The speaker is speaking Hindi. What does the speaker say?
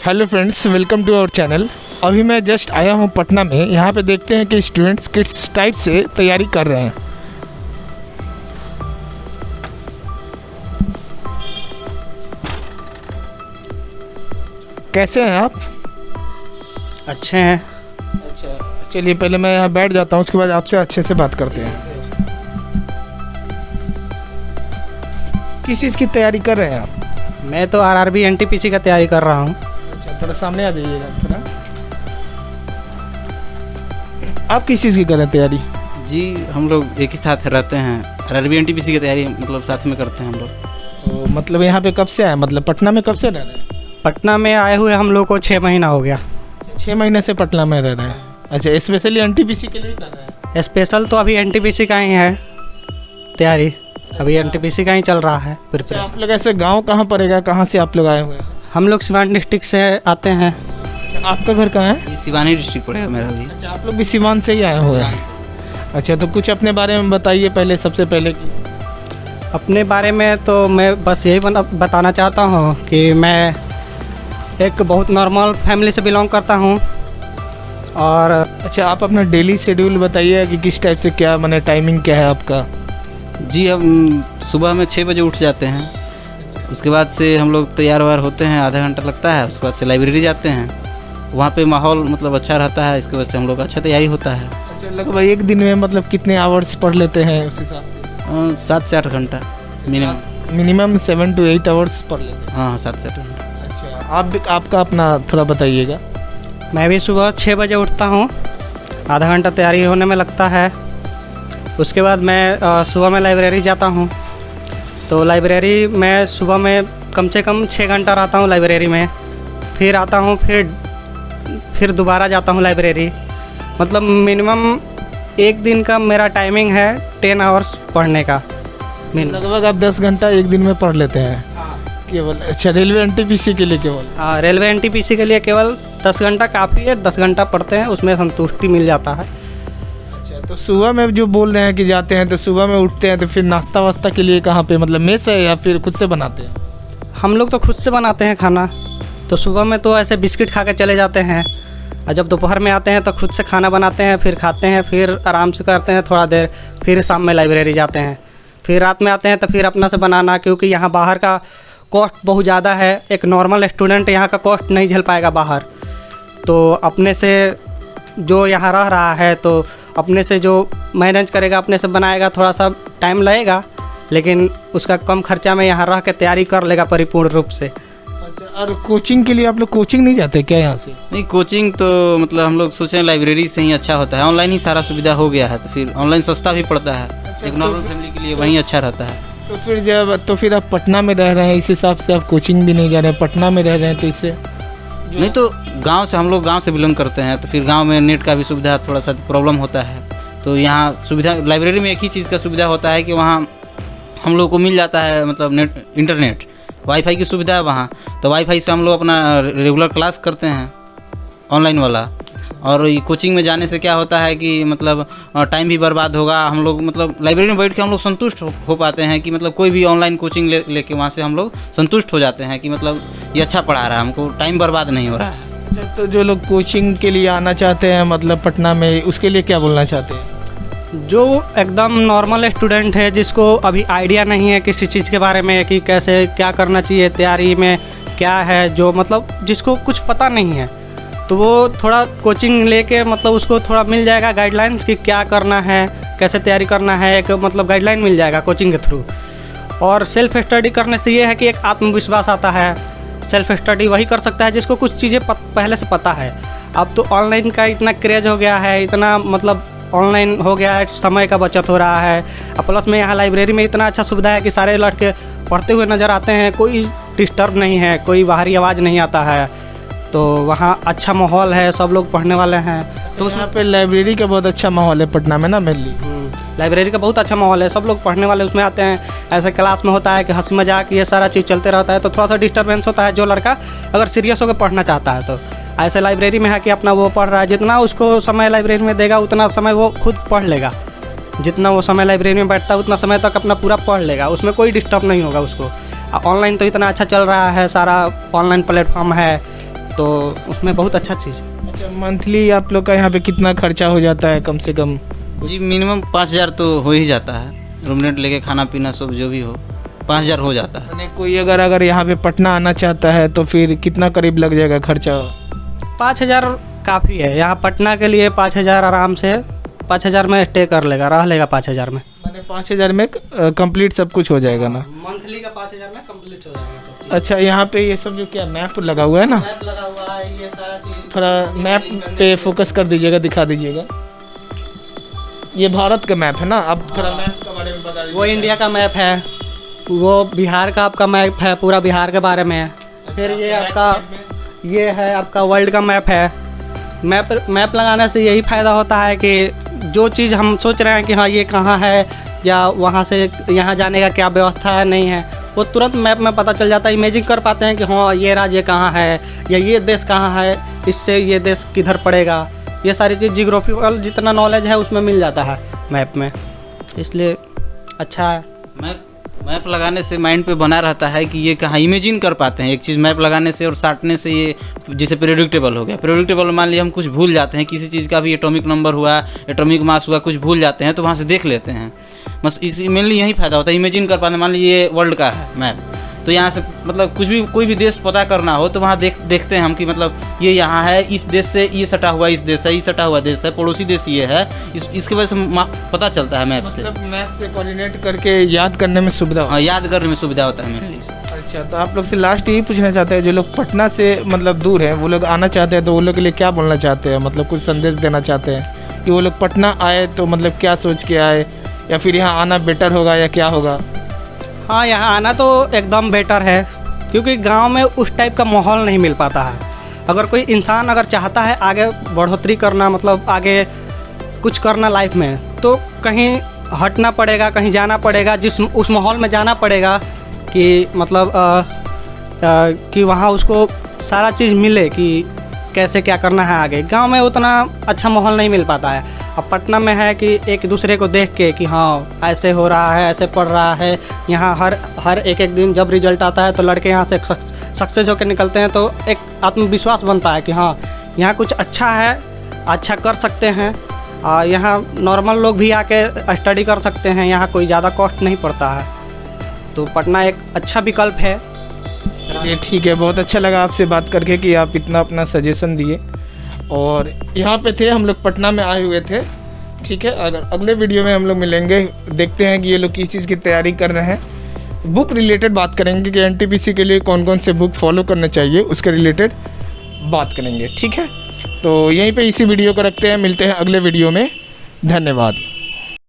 Hello friends, welcome to our channel. अभी मैं जस्ट आया हूँ पटना में। यहाँ पे देखते हैं कि स्टूडेंट्स किस टाइप से तैयारी कर रहे हैं। कैसे हैं आप? अच्छे हैं। अच्छा, चलिए पहले मैं यहाँ बैठ जाता हूँ, उसके बाद आपसे अच्छे से बात करते हैं। किस चीज़ की तैयारी कर रहे हैं आप? मैं तो आरआरबी एनटीपीसी का तैयारी कर रहा हूँ। अच्छा, थोड़ा सामने आ जाइएगा थोड़ा। आप किस चीज़ की कर रहे हैं तैयारी? जी, हम लोग एक ही साथ रहते हैं। आरआरबी एनटीपीसी की तैयारी मतलब साथ में करते हैं हम लोग। मतलब यहाँ पे कब से आए? मतलब पटना में कब से रह रहे हैं? पटना में आए हुए हम लोग को 6 महीना हो गया। 6 महीने से पटना में रह रहे हैं। अच्छा, स्पेशली एनटीपीसी के लिए कर रहे हैं? स्पेशल तो अभी एनटीपीसी का ही है तैयारी। अभी एनटीपीसी का ही चल रहा है अच्छा, प्रिपरेशन। आप लोग ऐसे गांव कहाँ पड़ेगा? कहाँ से आप लोग आए हुए हैं? हम लोग सिवान डिस्ट्रिक्ट से आते हैं। अच्छा, आपका घर कहाँ है? ये सिवानी डिस्ट्रिक्ट पड़ेगा मेरा भी। अच्छा, आप लोग भी सिवान से ही आए हुए हैं। अच्छा, तो कुछ अपने बारे में बताइए पहले, सबसे पहले कि अपने बारे में तो मैं बस यही बताना चाहता हूँ कि मैं एक बहुत नॉर्मल फैमिली से बिलोंग करता हूँ। और अच्छा, आप अपना डेली शेड्यूल बताइए कि किस टाइप से, क्या माने टाइमिंग क्या है आपका? जी, हम सुबह में 6 बजे उठ जाते हैं। उसके बाद से हम लोग तैयार वार होते हैं, आधा घंटा लगता है। उसके बाद से लाइब्रेरी जाते हैं। वहाँ पे माहौल मतलब अच्छा रहता है, इसकी वजह से हम लोग अच्छा तैयारी होता है। अच्छा, लगभग एक दिन में मतलब कितने आवर्स पढ़ लेते हैं उस हिसाब से? 7 से 8 घंटा मिनिमम। मिनिमम 7 to 8 आवर्स पढ़ लेते हैं। हाँ, 7 से 8 घंटा। अच्छा, आपका अपना थोड़ा बताइएगा। मैं भी सुबह 6 बजे उठता हूँ, आधा घंटा तैयारी होने में लगता है। उसके बाद मैं सुबह में लाइब्रेरी जाता हूँ। तो लाइब्रेरी मैं सुबह में कम से कम 6 घंटा रहता हूँ लाइब्रेरी में। फिर आता हूँ, फिर दोबारा जाता हूँ लाइब्रेरी। मतलब मिनिमम एक दिन का मेरा टाइमिंग है 10 आवर्स पढ़ने का। लगभग आप 10 घंटा एक दिन में पढ़ लेते हैं केवल? अच्छा, रेलवे एनटीपीसी के लिए केवल? हाँ, रेलवे एनटीपीसी के लिए केवल 10 घंटा काफ़ी है। 10 घंटा पढ़ते हैं, उसमें संतुष्टि मिल जाता है। अच्छा, तो सुबह में जो बोल रहे हैं कि जाते हैं, तो सुबह में उठते हैं तो फिर नाश्ता वास्ता के लिए कहाँ पे, मतलब मेस है या फिर खुद से बनाते हैं? हम लोग तो खुद से बनाते हैं खाना। तो सुबह में तो ऐसे बिस्किट खा के चले जाते हैं, और जब दोपहर में आते हैं तो खुद से खाना बनाते हैं, फिर खाते हैं, फिर आराम से करते हैं थोड़ा देर, फिर शाम में लाइब्रेरी जाते हैं। फिर रात में आते हैं तो फिर अपना से बनाना, क्योंकि यहाँ बाहर का कॉस्ट बहुत ज़्यादा है। एक नॉर्मल स्टूडेंट यहाँ का कॉस्ट नहीं झेल पाएगा बाहर। तो अपने से जो यहाँ रह रहा है तो अपने से जो मैनेज करेगा, अपने से बनाएगा। थोड़ा सा टाइम लगेगा, लेकिन उसका कम खर्चा में यहाँ रह के तैयारी कर लेगा परिपूर्ण रूप से। अच्छा, और कोचिंग के लिए आप लोग कोचिंग नहीं जाते क्या यहाँ से? नहीं, कोचिंग तो मतलब हम लोग सोचे लाइब्रेरी से ही अच्छा होता है। ऑनलाइन ही सारा सुविधा हो गया है, तो फिर ऑनलाइन सस्ता भी पड़ता है। एक नॉर्मल फैमिली के लिए वहीं अच्छा रहता है। तो फिर आप पटना में रह रहे हैं, इस हिसाब से आप कोचिंग भी नहीं जा रहे हैं, पटना में रह रहे हैं, तो इससे नहीं तो गांव से, हम लोग गांव से बिलोंग करते हैं, तो फिर गांव में नेट का भी सुविधा थोड़ा सा प्रॉब्लम होता है। तो यहाँ सुविधा लाइब्रेरी में एक ही चीज़ का सुविधा होता है कि वहाँ हम लोग को मिल जाता है, मतलब नेट, इंटरनेट, वाईफाई की सुविधा है वहाँ। तो वाईफाई से हम लोग अपना रेगुलर क्लास करते हैं, ऑनलाइन वाला। और ये कोचिंग में जाने से क्या होता है कि मतलब टाइम भी बर्बाद होगा। हम लोग मतलब लाइब्रेरी में बैठ के हम लोग संतुष्ट हो पाते हैं कि मतलब कोई भी ऑनलाइन कोचिंग लेके वहाँ से हम लोग संतुष्ट हो जाते हैं कि मतलब ये अच्छा पढ़ा रहा है, हमको टाइम बर्बाद नहीं हो रहा है। अच्छा, तो जो लोग कोचिंग के लिए आना चाहते हैं मतलब पटना में, उसके लिए क्या बोलना चाहते हैं? जो एकदम नॉर्मल स्टूडेंट है, जिसको अभी आइडिया नहीं है किसी चीज़ के बारे में कि कैसे क्या करना चाहिए, तैयारी में क्या है, जो मतलब जिसको कुछ पता नहीं है, तो वो थोड़ा कोचिंग लेके मतलब उसको थोड़ा मिल जाएगा गाइडलाइंस कि क्या करना है, कैसे तैयारी करना है। एक मतलब गाइडलाइन मिल जाएगा कोचिंग के थ्रू। और सेल्फ स्टडी करने से ये है कि एक आत्मविश्वास आता है। सेल्फ स्टडी वही कर सकता है जिसको कुछ चीज़ें पहले से पता है। अब तो ऑनलाइन का इतना क्रेज हो गया है, इतना मतलब ऑनलाइन हो गया है, समय का बचत हो रहा है। और प्लस में यहाँ लाइब्रेरी में इतना अच्छा सुविधा है कि सारे लड़के पढ़ते हुए नज़र आते हैं, कोई डिस्टर्ब नहीं है, कोई बाहरी आवाज़ नहीं आता है। तो वहाँ अच्छा माहौल है, सब लोग पढ़ने वाले हैं। तो यहाँ पे लाइब्रेरी का बहुत अच्छा माहौल है पटना में ना, मेनली लाइब्रेरी का बहुत अच्छा माहौल है। सब लोग पढ़ने वाले उसमें आते हैं। ऐसे क्लास में होता है कि हंसी मजाक ये सारा चीज़ चलते रहता है, तो थोड़ा सा डिस्टर्बेंस होता है जो लड़का अगर सीरियस होकर पढ़ना चाहता है। तो ऐसे लाइब्रेरी में है कि अपना वो पढ़ रहा है, जितना उसको समय लाइब्रेरी में देगा उतना समय वो खुद पढ़ लेगा। जितना वो समय लाइब्रेरी में बैठता है उतना समय तक अपना पूरा पढ़ लेगा, उसमें कोई डिस्टर्ब नहीं होगा उसको। ऑनलाइन तो इतना अच्छा चल रहा है, सारा ऑनलाइन प्लेटफॉर्म है, तो उसमें बहुत अच्छा चीज़ है। अच्छा, मंथली आप लोग का यहाँ पे कितना खर्चा हो जाता है कम से कम? जी मिनिमम 5,000 तो हो ही जाता है, रूम रेंट लेके खाना पीना सब जो भी हो 5,000 हो जाता है। मैंने कोई अगर यहाँ पे पटना आना चाहता है तो फिर कितना करीब लग जाएगा खर्चा? 5,000 काफ़ी है यहाँ पटना के लिए। 5,000 आराम से 5,000 में स्टे कर लेगा, रह लेगा 5,000 में। मैंने 5,000 में कंप्लीट सब कुछ हो जाएगा ना? मंथली का 5,000 में कंप्लीट हो जाएगा। अच्छा, यहाँ पे ये सब जो क्या मैप लगा हुआ है ना, मैप लगा हुआ है, ये सारा चीज़ थोड़ा मैप पे फोकस कर दीजिएगा, दिखा दीजिएगा। ये भारत का मैप है ना? अब थोड़ा मैप के बारे में बता दीजिए। वो इंडिया का मैप है, वो बिहार का आपका मैप है, पूरा बिहार के बारे में है। फिर ये आपका ये है आपका वर्ल्ड का मैप है। मैप लगाने से यही फ़ायदा होता है कि जो चीज़ हम सोच रहे हैं कि हाँ ये कहाँ है या वहाँ से यहाँ जाने का क्या व्यवस्था है नहीं है, वो तुरंत मैप में पता चल जाता है। इमेजिन कर पाते हैं कि हाँ ये राज्य कहाँ है या ये देश कहाँ है, इससे ये देश किधर पड़ेगा, ये सारी चीज़ जियोग्राफिकल जितना नॉलेज है उसमें मिल जाता है मैप में, इसलिए अच्छा है। मैप लगाने से माइंड पे बना रहता है कि ये कहाँ, इमेजिन कर पाते हैं एक चीज़ मैप लगाने से और साटने से। ये जैसे प्रेडिक्टेबल हो गया, प्रेडिक्टेबल मान लिया हम कुछ भूल जाते हैं, किसी चीज़ का भी एटॉमिक नंबर हुआ, एटॉमिक मास हुआ, कुछ भूल जाते हैं तो वहाँ से देख लेते हैं। बस इस मेनली यही फ़ायदा होता है, इमेजिन कर पाते। मान लीजिए ये वर्ल्ड का है मैप, तो यहाँ से मतलब कुछ भी कोई भी देश पता करना हो तो वहाँ देखते हैं हम कि मतलब ये यहाँ है, इस देश से ये सटा हुआ इस देश है, ये सटा हुआ देश है, पड़ोसी देश ये है, इसकी वजह से पता चलता है मैप से। मतलब मैप से कोऑर्डिनेट करके याद करने में सुविधा हाँ, याद करने में सुविधा होता है मेनली। अच्छा, तो आप लोग से लास्ट यही पूछना चाहते हैं, जो लोग पटना से मतलब दूर हैं वो लोग आना चाहते हैं तो वो लोग के लिए क्या बोलना चाहते हैं? मतलब कुछ संदेश देना चाहते हैं कि वो लोग पटना आए तो मतलब क्या सोच के आए, या फिर यहाँ आना बेटर होगा या क्या होगा? हाँ, यहाँ आना तो एकदम बेटर है, क्योंकि गांव में उस टाइप का माहौल नहीं मिल पाता है। अगर कोई इंसान अगर चाहता है आगे बढ़ोतरी करना, मतलब आगे कुछ करना लाइफ में, तो कहीं हटना पड़ेगा, कहीं जाना पड़ेगा, उस माहौल में जाना पड़ेगा कि मतलब कि वहाँ उसको सारा चीज़ मिले कि कैसे क्या करना है आगे। गांव में उतना अच्छा माहौल नहीं मिल पाता है। अब पटना में है कि एक दूसरे को देख के कि हाँ ऐसे हो रहा है, ऐसे पढ़ रहा है, यहाँ हर एक दिन जब रिजल्ट आता है तो लड़के यहाँ से सक्सेस होकर निकलते हैं, तो एक आत्मविश्वास बनता है कि हाँ यहाँ कुछ अच्छा है, अच्छा कर सकते हैं। यहाँ नॉर्मल लोग भी आके स्टडी कर सकते हैं, यहाँ कोई ज़्यादा कॉस्ट नहीं पड़ता है, तो पटना एक अच्छा विकल्प है। ये ठीक है, बहुत अच्छा लगा आपसे बात करके कि आप इतना अपना सजेशन दिए। और यहाँ पे थे हम लोग, पटना में आए हुए थे। ठीक है, अगर अगले वीडियो में हम लोग मिलेंगे, देखते हैं कि ये लोग किस चीज़ की तैयारी कर रहे हैं। बुक रिलेटेड बात करेंगे कि एनटीपीसी के लिए कौन कौन से बुक फॉलो करना चाहिए, उसके रिलेटेड बात करेंगे। ठीक है, तो यहीं पे इसी वीडियो को रखते हैं, मिलते हैं अगले वीडियो में। धन्यवाद।